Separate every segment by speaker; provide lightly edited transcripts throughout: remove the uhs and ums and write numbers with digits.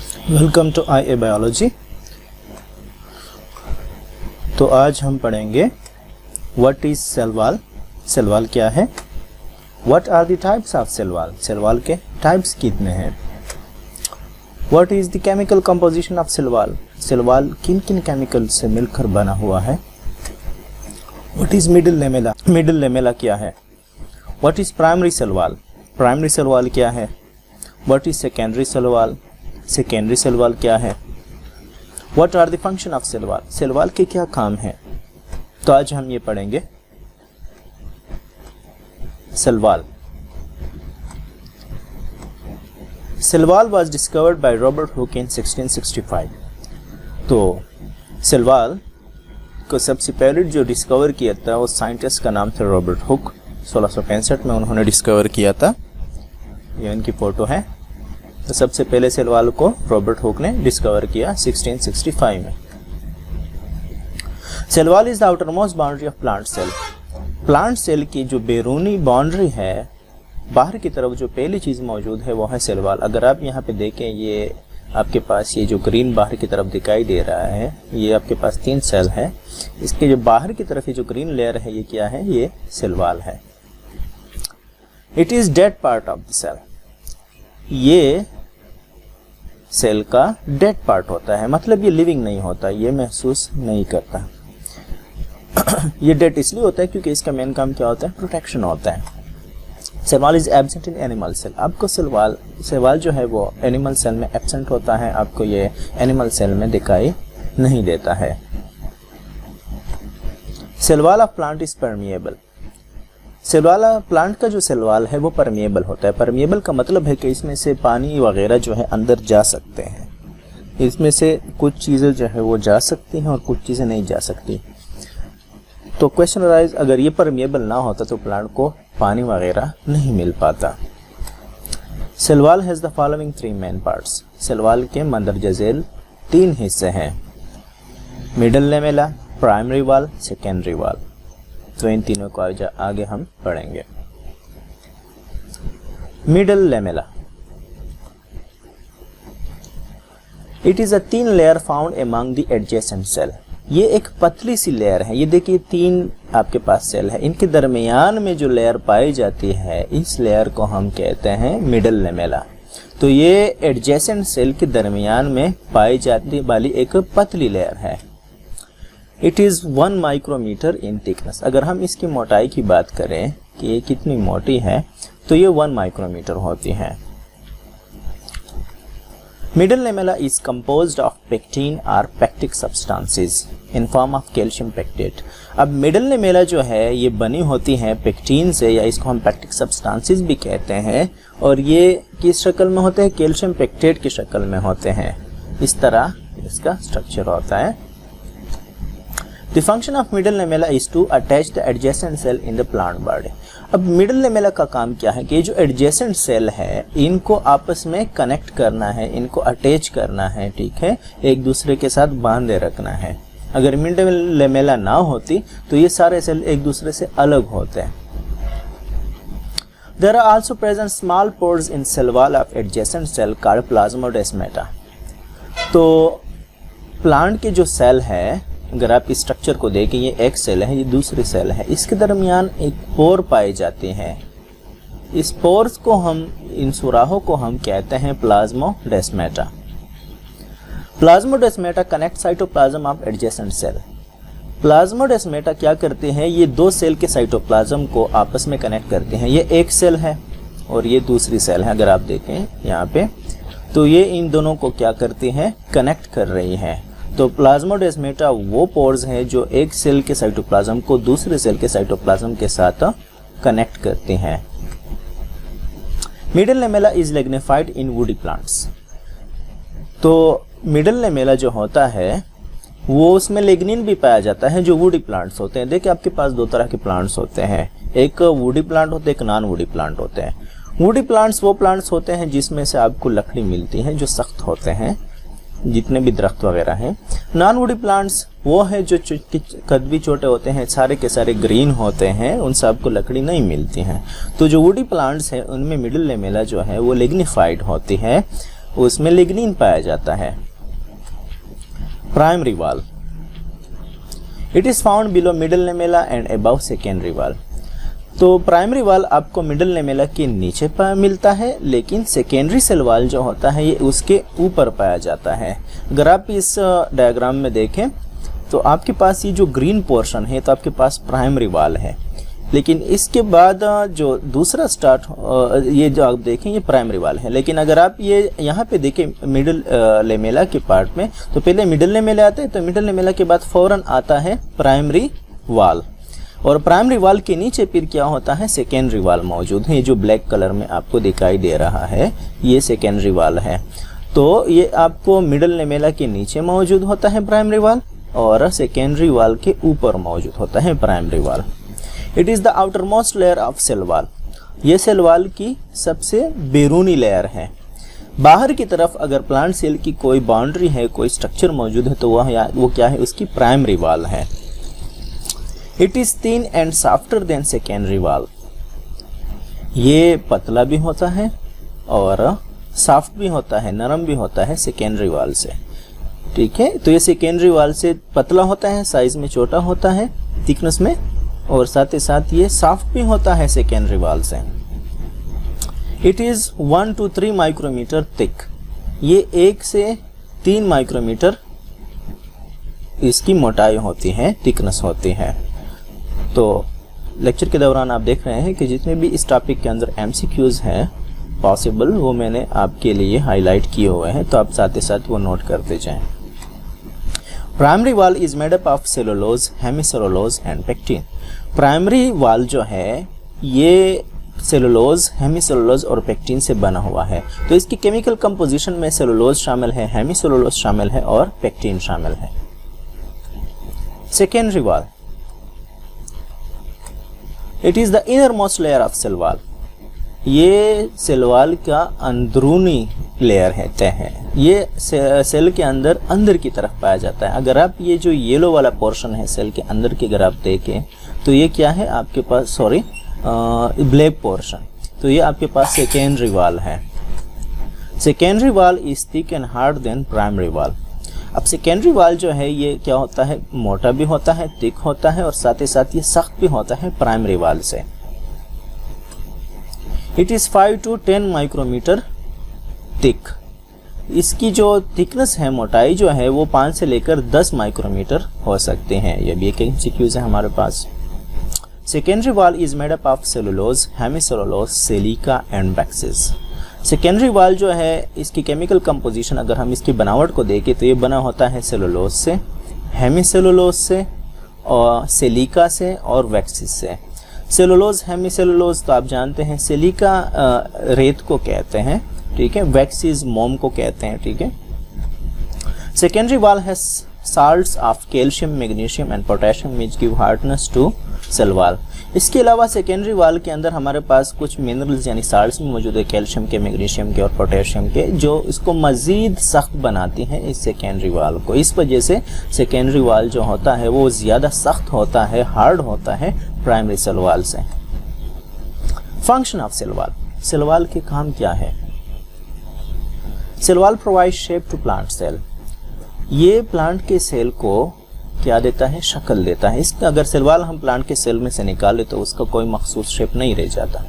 Speaker 1: Welcome to IA biology. तो आज हम पढ़ेंगे what is cell wall. Cell wall क्या है, what are the types of cell wall, cell wall के टाइप्स कितने हैं, what is the chemical composition of cell wall, cell wall किन किन केमिकल से मिलकर बना हुआ है, what is middle lamella, middle lamella क्या है, what is primary cell wall, primary cell wall क्या है, what is secondary cell wall, secondary cell wall क्या है, what are the function of cell wall, cell wall के क्या काम है। तो आज हम ये पढ़ेंगे cell wall. Cell wall was discovered by Robert Hooke in 1665। तो सेल वॉल को सबसे पहले जो डिस्कवर किया था वो साइंटिस्ट का नाम था रॉबर्ट हुक। 1665 में उन्होंने डिस्कवर किया था, ये उनकी फोटो है। तो सबसे पहले सेल वॉल को रॉबर्ट हुक ने डिस्कवर किया 1665 में। Cell wall is the outer most boundary of plant cell. Plant cell की जो बैरूनी बाउंड्री है, बाहर की तरफ जो पहली चीज मौजूद है वो है सेल वॉल। अगर आप यहाँ पे देखें, ये आपके पास ये जो ग्रीन बाहर की तरफ दिखाई दे रहा है, ये आपके पास 3 सेल है। इसके जो बाहर की तरफ ये जो ग्रीन लेयर है, ये क्या है, ये सेल वॉल है। It is dead part of the cell, ये सेल का डेड पार्ट होता है, मतलब ये लिविंग नहीं होता, ये महसूस नहीं करता। ये डेड इसलिए होता है क्योंकि इसका मेन काम क्या होता है, प्रोटेक्शन होता है। Cell wall is absent in animal cell. आपको सेल वॉल जो है वो एनिमल सेल में एब्सेंट होता है, आपको ये एनिमल सेल में दिखाई नहीं देता है। Cell wall of plant is permeable. Cell वाला प्लांट का जो सेल वॉल है वो परमिएबल होता है। परमिएबल का मतलब है कि इसमें से पानी वगैरह जो है अंदर जा सकते हैं। इसमें से कुछ चीज़ें जो है वो जा सकती हैं और कुछ चीज़ें नहीं जा सकती। तो क्वेश्चन अराइज, अगर ये परमिएबल ना होता तो प्लांट को पानी वगैरह नहीं मिल पाता। Cell wall has the following 3 main parts. Cell wall के मंदरजा झैल 3 हिस्से हैं, middle lamella, primary wall, secondary wall. तो इन तीनों को आगे हम पढ़ेंगे। Middle lamella, it is a thin layer found among the adjacent cell. ये एक पतली सी लेयर है। ये देखिए 3 आपके पास सेल है, इनके दरमियान में जो लेयर पाई जाती है, इस लेयर को हम कहते हैं मिडल लेमेला। तो ये एडजेसेंट सेल के दरमियान में पाई जाती वाली एक पतली लेयर है। It is 1 micrometre in thickness. अगर हम इसकी मोटाई की बात करें कि ये कितनी मोटी है, तो ये 1 माइक्रोमीटर होती है। Middle lamella is composed of pectin और pectic substances in form of calcium pectate. अब मिडल लेमेला जो है ये बनी होती है पेक्टिन से, या इसको हम पेक्टिक सब्सटेंसेस भी कहते हैं। और ये किस शक्ल में होते हैं, कैल्शियम पेक्टेट की शक्ल में होते हैं। इस तरह इसका स्ट्रक्चर होता है। The function of middle lamella is to attach the adjacent cell in the plant body. अब मिडल लेमेला का काम क्या है कि जो एडजेसेंट सेल है इनको आपस में कनेक्ट करना है, इनको अटैच करना है, ठीक है, एक दूसरे के साथ बांधे रखना है। अगर मिडल लेमेला ना होती तो ये सारे सेल एक दूसरे से अलग होते हैं। There are also present small pores in cell wall of adjacent cell called plasmodesmata. तो प्लांट के जो सेल है, अगर आप इस स्ट्रक्चर को देखें, ये एक सेल है, ये दूसरी सेल है, इसके दरमियान एक पोर पाए जाते हैं। इस पोर्स को हम, इन सुराहों को हम कहते हैं plasmodesmata. Plasmodesmata connect cytoplasm of adjacent cell. Plasmodesmata क्या करते हैं, ये 2 सेल के साइटोप्लाज्म को आपस में कनेक्ट करते हैं। ये एक सेल है और ये दूसरी सेल है। अगर आप देखें यहाँ पे, तो ये इन दोनों को क्या करती हैं, कनेक्ट कर रही है। तो प्लाज्मोडेस्माटा वो पोर्स है जो एक सेल के साइटोप्लाज्म को दूसरे सेल के साइटोप्लाज्म के साथ कनेक्ट करते हैं। Middle lamella is lignified in woody plants. तो मिडल लेमेला जो होता है वो उसमें लिग्निन भी पाया जाता है जो वुडी प्लांट्स होते हैं। देखिए आपके पास 2 तरह के प्लांट्स होते हैं, एक वुडी प्लांट होते हैं, एक नॉन वुडी प्लांट होते हैं। वुडी प्लांट्स वो प्लांट्स होते हैं जिसमें से आपको लकड़ी मिलती है, जो सख्त होते हैं, जितने भी दरख्त वगैरह हैं। नॉन वुडी प्लांट्स वो है जो कद भी छोटे होते हैं, सारे के सारे ग्रीन होते हैं, उनसे आपको लकड़ी नहीं मिलती है। तो जो वुडी प्लांट्स हैं उनमें मिडल लेमेला जो है वो लिग्निफाइड होती है। उसमें लिग्निन पाया जाता है। Primary wall, it is found below middle lamella and above secondary वाल। तो प्राइमरी वाल आपको मिडल लेमेला के नीचे मिलता है, लेकिन सेकेंडरी सेल वाल जो होता है ये उसके ऊपर पाया जाता है। अगर आप इस डायग्राम में देखें तो आपके पास ये जो ग्रीन पोर्शन है तो आपके पास प्राइमरी वाल है, लेकिन इसके बाद जो दूसरा ये जो आप देखें ये प्राइमरी वाल है। लेकिन अगर आप ये यहाँ पे देखें मिडल लेमेला के पार्ट में, तो पहले मिडल लेमेला आता है, तो मिडल लेमेला के बाद फौरन आता है प्राइमरी वाल, और प्राइमरी वाल के नीचे फिर क्या होता है, सेकेंडरी वाल मौजूद है। ये जो ब्लैक कलर में आपको दिखाई दे रहा है ये सेकेंडरी वाल है। तो ये आपको मिडल लेमेला के नीचे मौजूद होता है प्राइमरी वाल, और सेकेंडरी वाल के ऊपर मौजूद होता है primary wall. It is the outer most layer of cell wall, ये सेल वाल की सबसे बैरूनी लेयर है। बाहर की तरफ अगर प्लांट सेल की कोई बाउंड्री है, कोई स्ट्रक्चर मौजूद है, तो वो क्या है, उसकी प्राइमरी वाल है। It is thin and softer then secondary वाल, ये पतला भी होता है और सॉफ्ट भी होता है, नरम भी होता है सेकेंडरी वाल से। ठीक है, तो ये सेकेंडरी वाल से पतला होता है, साइज में छोटा होता है थिकनेस में, और साथ ही साथ ये सॉफ्ट भी होता है सेकेंडरी वाल से। It is 1 to 3 micrometre thick, ये 1 से 3 माइक्रोमीटर इसकी मोटाई होती है, थिकनेस होती है। तो लेक्चर के दौरान आप देख रहे हैं कि जितने भी इस टॉपिक के अंदर MCQs हैं पॉसिबल, वो मैंने आपके लिए हाईलाइट किए हुए हैं, तो आप साथ ही साथ वो नोट करते जाएं। प्राइमरी वाल is made up of cellulose, hemicellulose and pectin. Primary वाल जो है ये सेलुलोज, हेमीसेलुलोज और पेक्टिन से बना हुआ है। तो इसकी केमिकल कंपोजिशन में सेलुलोज शामिल है, हेमीसेलुलोज शामिल है और पेक्टिन शामिल है। Secondary wall, it is the inner most layer of cell wall, ये सेल वाल का अंदरूनी लेयर है, तह है। ये सेल के अंदर की तरफ पाया जाता है। अगर आप ये जो येलो वाला पोर्शन है सेल के अंदर की अगर आप देखें तो ये क्या है आपके पास, ब्लैक पोर्शन, तो ये आपके पास सेकेंडरी वाल है। Secondary wall is thick and hard than primary wall. अब सेकेंडरी वाल जो है ये क्या होता है, मोटा भी होता है, थिक होता है, और साथ ही साथ ये सख्त भी होता है प्राइमरी वाल से। It is 5 to 10 micrometre thick, इसकी जो थिकनेस है, मोटाई जो है वो 5 से लेकर 10 माइक्रोमीटर हो सकते हैं। ये भी एक MCQs है हमारे पास। Secondary wall is made up of cellulose, hemicellulose, silica and waxes. Secondary wall जो है इसकी केमिकल कंपोजिशन अगर हम इसकी बनावट को देखें तो ये बना होता है सेलुलोज से, हेमीसेलुलोज से, और सिलिका से और वैक्सेस से। सेलुलोज, हेमीसेलुलोज तो आप जानते हैं, सिलिका रेत को कहते हैं, ठीक है, वैक्सीज मोम को कहते हैं, ठीक है। Secondary wall has salts of calcium, magnesium and potassium which give hardness to cell wall. इसके अलावा सेकेंडरी वाल के अंदर हमारे पास कुछ मिनरल्स यानी साल्ट्स भी मौजूद है, कैल्शियम के, मैग्नीशियम के और पोटेशियम के, जो इसको मज़ीद सख्त बनाती हैं इस सेकेंडरी वाल को। इस वजह से सेकेंडरी वाल जो होता है वो ज़्यादा सख्त होता है, हार्ड होता है प्राइमरी सेल वाल से। Function of cell wall, cell wall के काम क्या है? Cell wall provide shape to plant cell, ये प्लांट के सेल को क्या देता है, शक्ल देता है। इसका अगर सेल वाल हम प्लांट के सेल में से निकाले तो उसका कोई मखसूस शेप नहीं रह जाता।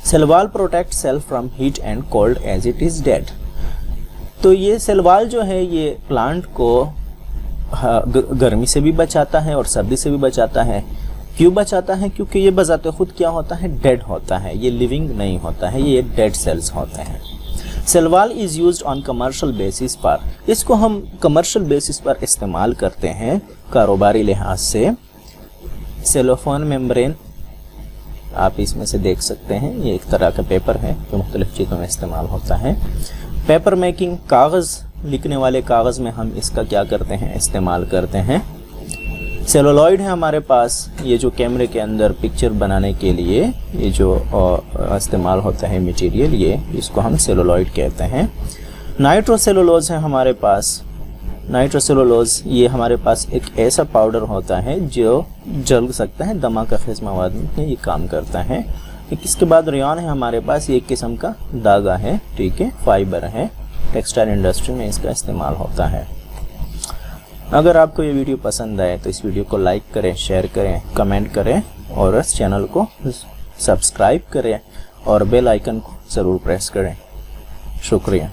Speaker 1: Cell wall protect cell from heat and cold as it is dead. तो ये सेल वाल जो है ये प्लांट को गर्मी से भी बचाता है और सर्दी से भी बचाता है। क्यों बचाता है? क्योंकि ये बजाते खुद क्या होता है, डेड होता है, ये लिविंग नहीं होता है, ये डेड सेल्स होते हैं। Cell wall is used on commercial basis पर, इसको हम कमर्शियल बेसिस पर इस्तेमाल करते हैं कारोबारी लिहाज से। सेलोफोन मेम्ब्रेन आप इसमें से देख सकते हैं, ये एक तरह का पेपर है जो मुख्तलिफ चीज़ों में इस्तेमाल होता है। पेपर मेकिंग, कागज़ लिखने वाले कागज़ में हम इसका क्या करते हैं, इस्तेमाल करते हैं। सेलुलॉइड है हमारे पास, ये जो कैमरे के अंदर पिक्चर बनाने के लिए ये जो इस्तेमाल होता है मटेरियल, ये इसको हम सेलुलॉइड कहते हैं। नाइट्रोसेलुलोज है हमारे पास। नाइट्रोसेलुलोज ये हमारे पास एक ऐसा पाउडर होता है जो जल सकता है, दमा का खेज मवाद में ये काम करता है। इसके बाद रेयॉन है हमारे पास, ये एक किस्म का धागा है, ठीक है, फाइबर है, टेक्सटाइल इंडस्ट्री में इसका इस्तेमाल होता है। अगर आपको ये वीडियो पसंद आए तो इस वीडियो को लाइक करें, शेयर करें, कमेंट करें और इस चैनल को सब्सक्राइब करें और बेल आइकन को ज़रूर प्रेस करें। शुक्रिया।